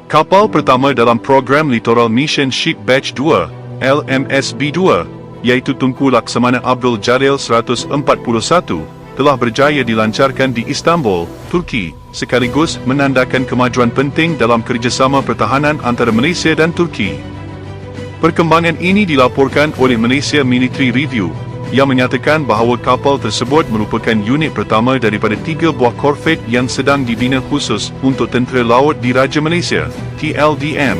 Kapal pertama dalam program Littoral Mission Ship Batch 2, LMSB-2, iaitu Tunku Laksamana Abdul Jalil 141, telah berjaya dilancarkan di Istanbul, Turki, sekaligus menandakan kemajuan penting dalam kerjasama pertahanan antara Malaysia dan Turki. Perkembangan ini dilaporkan oleh Malaysia Military Review, yang menyatakan bahawa kapal tersebut merupakan unit pertama daripada 3 buah korvet yang sedang dibina khusus untuk Tentera Laut Diraja Malaysia, TLDM.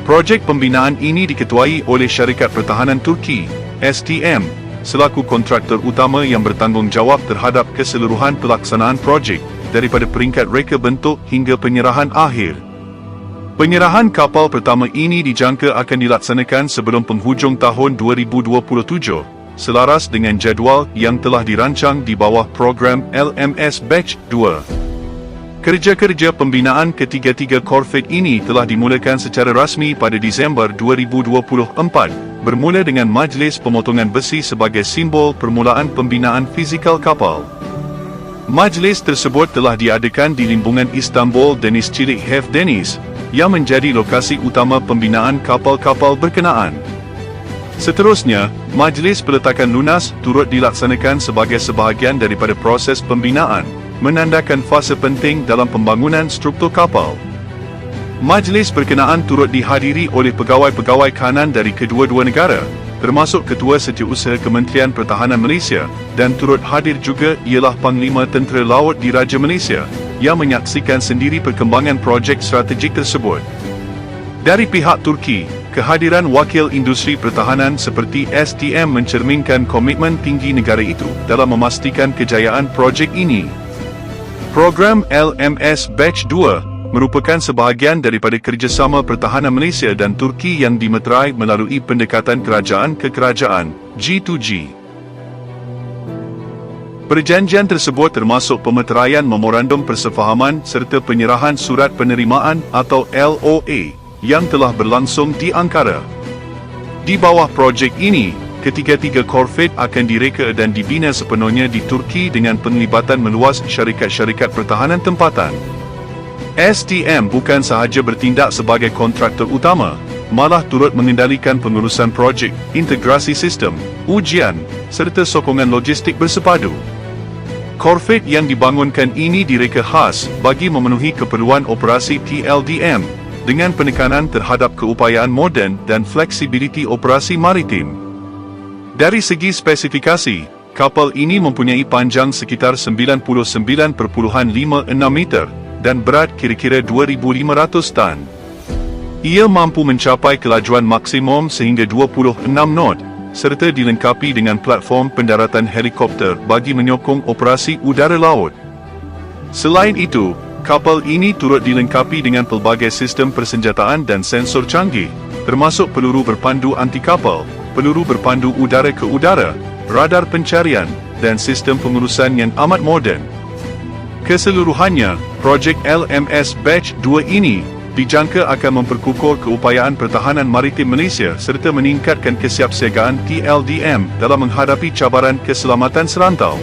Projek pembinaan ini diketuai oleh Syarikat Pertahanan Turki, STM, selaku kontraktor utama yang bertanggungjawab terhadap keseluruhan pelaksanaan projek, daripada peringkat reka bentuk hingga penyerahan akhir. Penyerahan kapal pertama ini dijangka akan dilaksanakan sebelum penghujung tahun 2027, selaras dengan jadual yang telah dirancang di bawah program LMS Batch 2. Kerja-kerja pembinaan ketiga-tiga korvet ini telah dimulakan secara rasmi pada Disember 2024, bermula dengan majlis pemotongan besi sebagai simbol permulaan pembinaan fizikal kapal. Majlis tersebut telah diadakan di limbungan Istanbul Deniz Cilik Hef Deniz, yang menjadi lokasi utama pembinaan kapal-kapal berkenaan. Seterusnya, majlis peletakan lunas turut dilaksanakan sebagai sebahagian daripada proses pembinaan, menandakan fasa penting dalam pembangunan struktur kapal. Majlis berkenaan turut dihadiri oleh pegawai-pegawai kanan dari kedua-dua negara, termasuk Ketua Setiausaha Kementerian Pertahanan Malaysia, dan turut hadir juga ialah Panglima Tentera Laut Diraja Malaysia, yang menyaksikan sendiri perkembangan projek strategik tersebut. Dari pihak Turki, kehadiran wakil industri pertahanan seperti STM mencerminkan komitmen tinggi negara itu dalam memastikan kejayaan projek ini. Program LMS Batch 2 merupakan sebahagian daripada kerjasama pertahanan Malaysia dan Turki yang dimeterai melalui pendekatan kerajaan ke kerajaan, G2G. Perjanjian tersebut termasuk pemeteraian memorandum persefahaman serta penyerahan surat penerimaan atau LOA yang telah berlangsung di Ankara. Di bawah projek ini, ketiga-tiga korvet akan direka dan dibina sepenuhnya di Turki dengan penglibatan meluas syarikat-syarikat pertahanan tempatan. STM bukan sahaja bertindak sebagai kontraktor utama, malah turut mengendalikan pengurusan projek, integrasi sistem, ujian, serta sokongan logistik bersepadu. Korvet yang dibangunkan ini direka khas bagi memenuhi keperluan operasi TLDM, dengan penekanan terhadap keupayaan moden dan fleksibiliti operasi maritim. Dari segi spesifikasi, kapal ini mempunyai panjang sekitar 99.56 meter dan berat kira-kira 2,500 tan. Ia mampu mencapai kelajuan maksimum sehingga 26 knot, serta dilengkapi dengan platform pendaratan helikopter bagi menyokong operasi udara laut. Selain itu, kapal ini turut dilengkapi dengan pelbagai sistem persenjataan dan sensor canggih, termasuk peluru berpandu anti-kapal, peluru berpandu udara ke udara, radar pencarian, dan sistem pengurusan yang amat moden. Keseluruhannya, projek LMS Batch 2 ini dijangka akan memperkukuh keupayaan pertahanan maritim Malaysia serta meningkatkan kesiapsiagaan TLDM dalam menghadapi cabaran keselamatan serantau.